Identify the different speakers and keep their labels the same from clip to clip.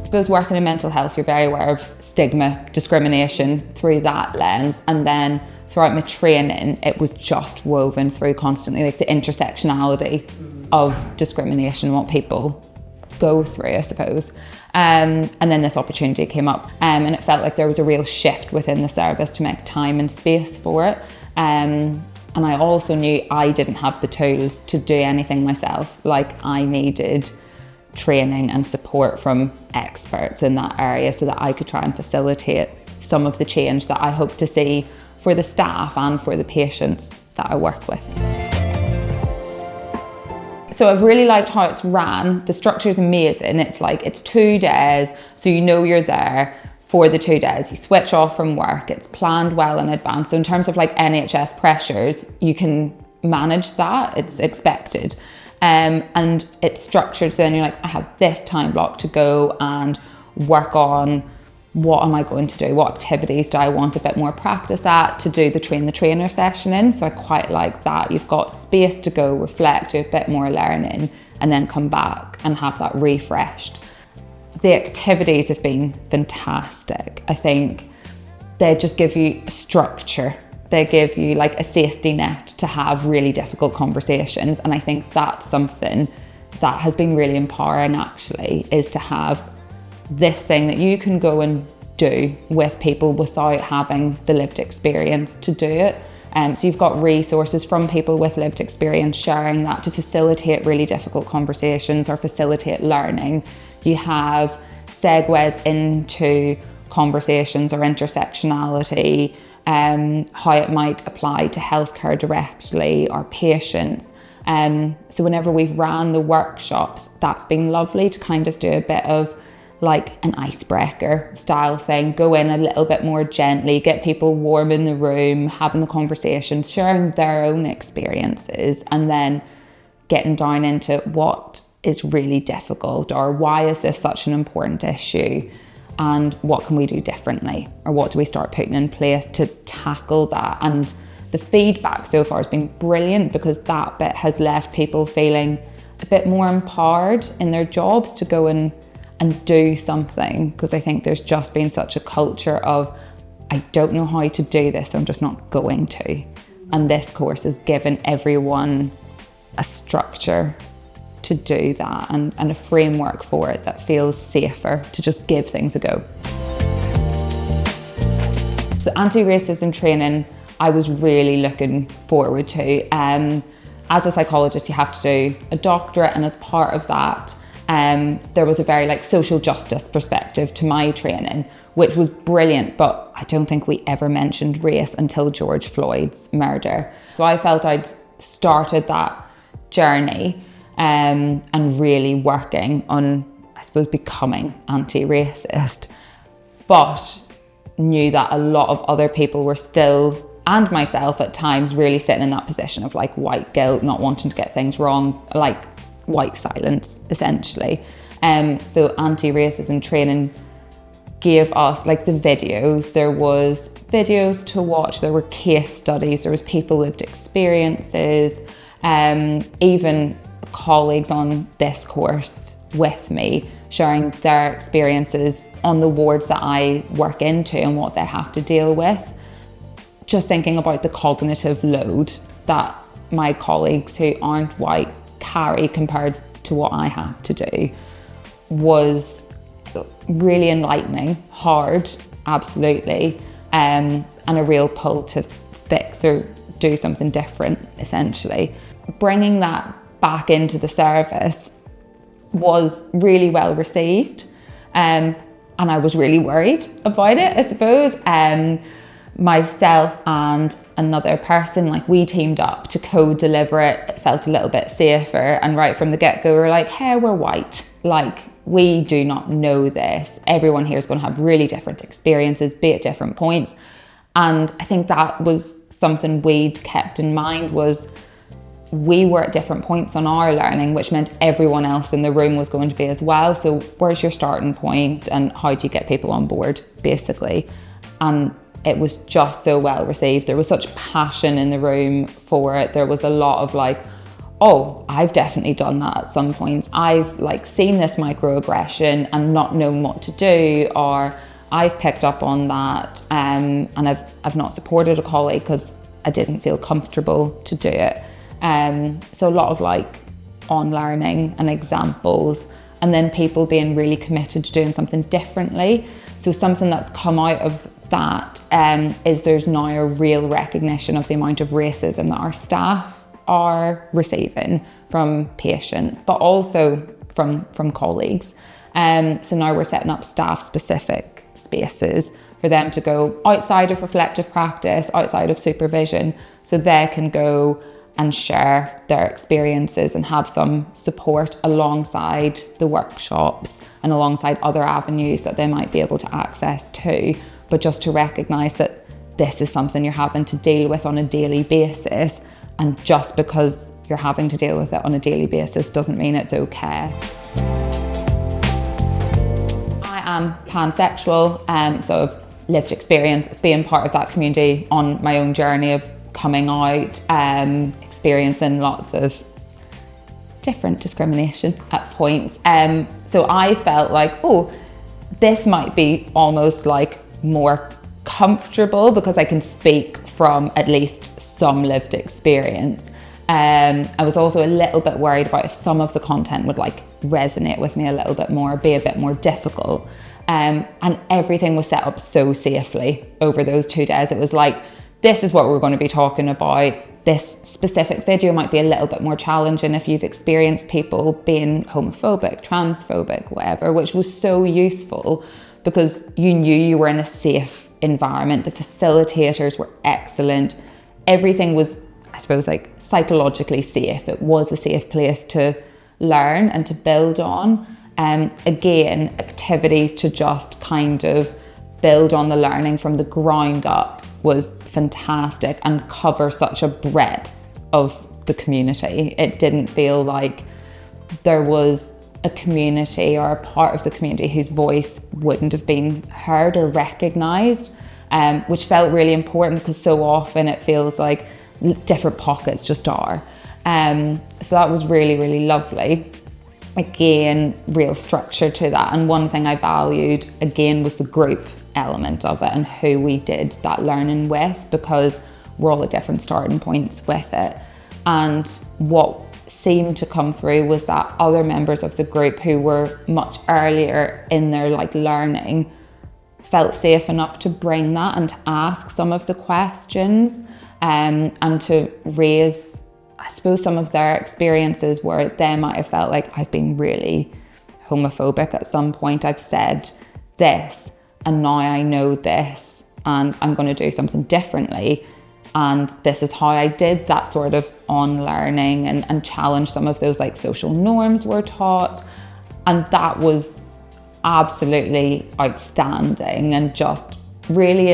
Speaker 1: suppose working in mental health, you're very aware of stigma, discrimination through that lens. And then throughout my training, it was just woven through constantly, like the intersectionality of discrimination, what people go through, I suppose. And then this opportunity came up, and it felt like there was a real shift within the service to make time and space for it. And I also knew I didn't have the tools to do anything myself. Like, I needed training and support from experts in that area so that I could try and facilitate some of the change that I hope to see for the staff and for the patients that I work with. So I've really liked how it's ran. The structure's amazing. It's 2 days, so you know you're there for the 2 days. You switch off from work. It's planned well in advance. So in terms of like NHS pressures, you can manage that. It's expected. And it's structured, so then you're like, I have this time block to go and work on what am I going to do? What activities do I want a bit more practice at to do the train the trainer session in? So I quite like that. You've got space to go, reflect, do a bit more learning, and then come back and have that refreshed. The activities have been fantastic. I think they just give you a structure. They give you like a safety net to have really difficult conversations. And I think that's something that has been really empowering, actually, is to have this thing that you can go and do with people without having the lived experience to do it. So you've got resources from people with lived experience sharing that to facilitate really difficult conversations or facilitate learning. You have segues into conversations or intersectionality, how it might apply to healthcare directly or patients. So whenever we've ran the workshops, that's been lovely to kind of do a bit of like an icebreaker style thing, go in a little bit more gently, get people warm in the room, having the conversations, sharing their own experiences, and then getting down into what is really difficult, or why is this such an important issue, and what can we do differently, or what do we start putting in place to tackle that. And the feedback so far has been brilliant, because that bit has left people feeling a bit more empowered in their jobs to go and do something, because I think there's just been such a culture of, I don't know how to do this, so I'm just not going to. And this course has given everyone a structure to do that, and a framework for it that feels safer to just give things a go. So anti-racism training, I was really looking forward to. As a psychologist, you have to do a doctorate, and as part of that, there was a very like social justice perspective to my training, which was brilliant, but I don't think we ever mentioned race until George Floyd's murder. So I felt I'd started that journey and really working on, I suppose, becoming anti-racist, but knew that a lot of other people were still, and myself at times, really sitting in that position of like white guilt, not wanting to get things wrong, like white silence, essentially. So anti-racism training gave us like the videos. There was videos to watch, there were case studies, there was people lived experiences, even colleagues on this course with me sharing their experiences on the wards that I work into and what they have to deal with. Just thinking about the cognitive load that my colleagues who aren't white carry compared to what I have to do was really enlightening, hard, absolutely, and a real pull to fix or do something different, essentially. Bringing that back into the service was really well received, and I was really worried about it, I suppose. Myself and another person, like, we teamed up to co-deliver it. It felt a little bit safer, and right from the get-go we were like, hey, we're white, like, we do not know this. Everyone here is going to have really different experiences, be at different points. And I think that was something we'd kept in mind, was we were at different points on our learning, which meant everyone else in the room was going to be as well. So where's your starting point and how do you get people on board, basically? And it was just so well received. There was such passion in the room for it. There was a lot of like, oh, I've definitely done that at some points. I've like seen this microaggression and not known what to do, or I've picked up on that and I've not supported a colleague because I didn't feel comfortable to do it. So a lot of like on learning and examples, and then people being really committed to doing something differently. So something that's come out of that is there's now a real recognition of the amount of racism that our staff are receiving from patients, but also from colleagues. So now we're setting up staff-specific spaces for them to go outside of reflective practice, outside of supervision, so they can go and share their experiences and have some support alongside the workshops and alongside other avenues that they might be able to access to, but just to recognise that this is something you're having to deal with on a daily basis. And just because you're having to deal with it on a daily basis doesn't mean it's okay. I am pansexual, so I've lived experience of being part of that community on my own journey of coming out, experiencing lots of different discrimination at points. So I felt like, oh, this might be almost like more comfortable because I can speak from at least some lived experience. I was also a little bit worried about if some of the content would like resonate with me a little bit more, be a bit more difficult. And everything was set up so safely over those 2 days. It was like, this is what we're going to be talking about. This specific video might be a little bit more challenging if you've experienced people being homophobic, transphobic, whatever, which was so useful because you knew you were in a safe environment. The facilitators were excellent. Everything was, I suppose, like psychologically safe. It was a safe place to learn and to build on. Again, activities to just kind of build on the learning from the ground up was fantastic and cover such a breadth of the community. It didn't feel like there was a community or a part of the community whose voice wouldn't have been heard or recognised, which felt really important because so often it feels like different pockets just are. So that was really, really lovely. Again, real structure to that. And one thing I valued, again, was the group element of it and who we did that learning with, because we're all at different starting points with it. And what seemed to come through was that other members of the group who were much earlier in their like learning felt safe enough to bring that and to ask some of the questions, and to raise, I suppose, some of their experiences where they might have felt like, I've been really homophobic at some point, I've said this and now I know this and I'm going to do something differently. And this is how I did that sort of on learning and challenge some of those like social norms we're taught. And that was absolutely outstanding and just really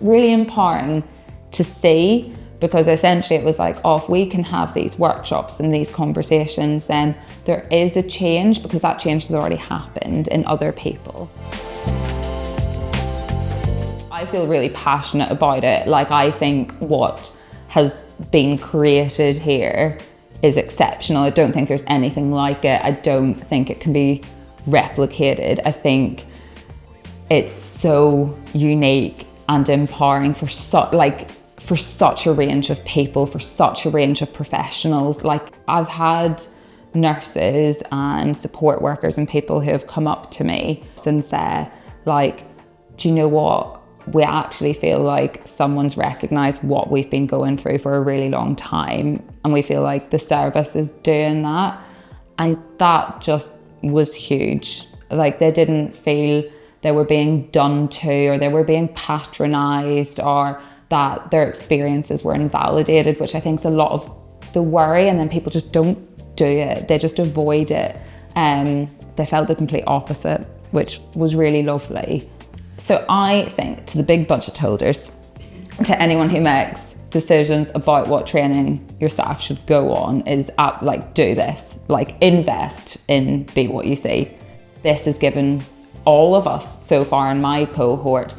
Speaker 1: empowering to see, because essentially it was like, oh, if we can have these workshops and these conversations, then there is a change, because that change has already happened in other people. I feel really passionate about it. Like, I think what has been created here is exceptional. I don't think there's anything like it. I don't think it can be replicated. I think it's so unique and empowering for such a range of people, for such a range of professionals. Like, I've had nurses and support workers and people who have come up to me and say, like, do you know what? We actually feel like someone's recognised what we've been going through for a really long time, and we feel like the service is doing that. And that just was huge. Like, they didn't feel they were being done to, or they were being patronised, or that their experiences were invalidated, which I think is a lot of the worry, and then people just don't do it. They just avoid it. They felt the complete opposite, which was really lovely. So I think, to the big budget holders, to anyone who makes decisions about what training your staff should go on, is like, do this, like, invest in Be What You See. This has given all of us so far in my cohort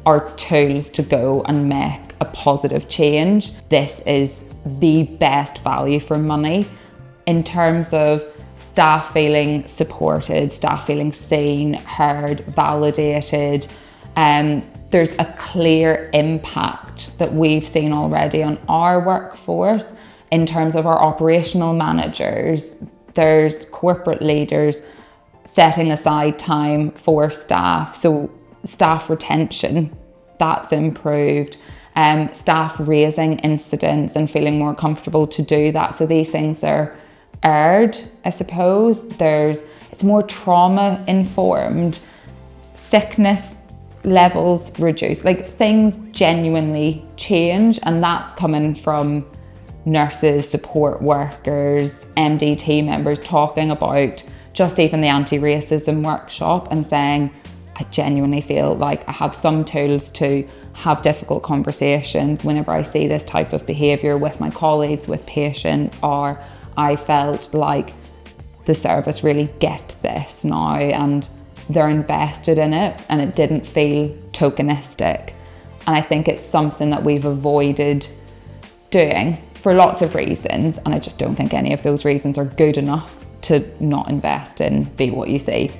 Speaker 1: our tools to go and make a positive change. This is the best value for money in terms of staff feeling supported, staff feeling seen, heard, validated. There's a clear impact that we've seen already on our workforce in terms of our operational managers. There's corporate leaders setting aside time for staff. So staff retention, that's improved. Staff raising incidents and feeling more comfortable to do that. So these things are aired, I suppose. It's more trauma informed. Sickness levels reduced, like things genuinely change, and that's coming from nurses, support workers, MDT members talking about just even the anti-racism workshop and saying, I genuinely feel like I have some tools to have difficult conversations whenever I see this type of behaviour with my colleagues, with patients, or I felt like the service really get this now and they're invested in it, and it didn't feel tokenistic. And I think it's something that we've avoided doing for lots of reasons, and I just don't think any of those reasons are good enough to not invest in Be What You See.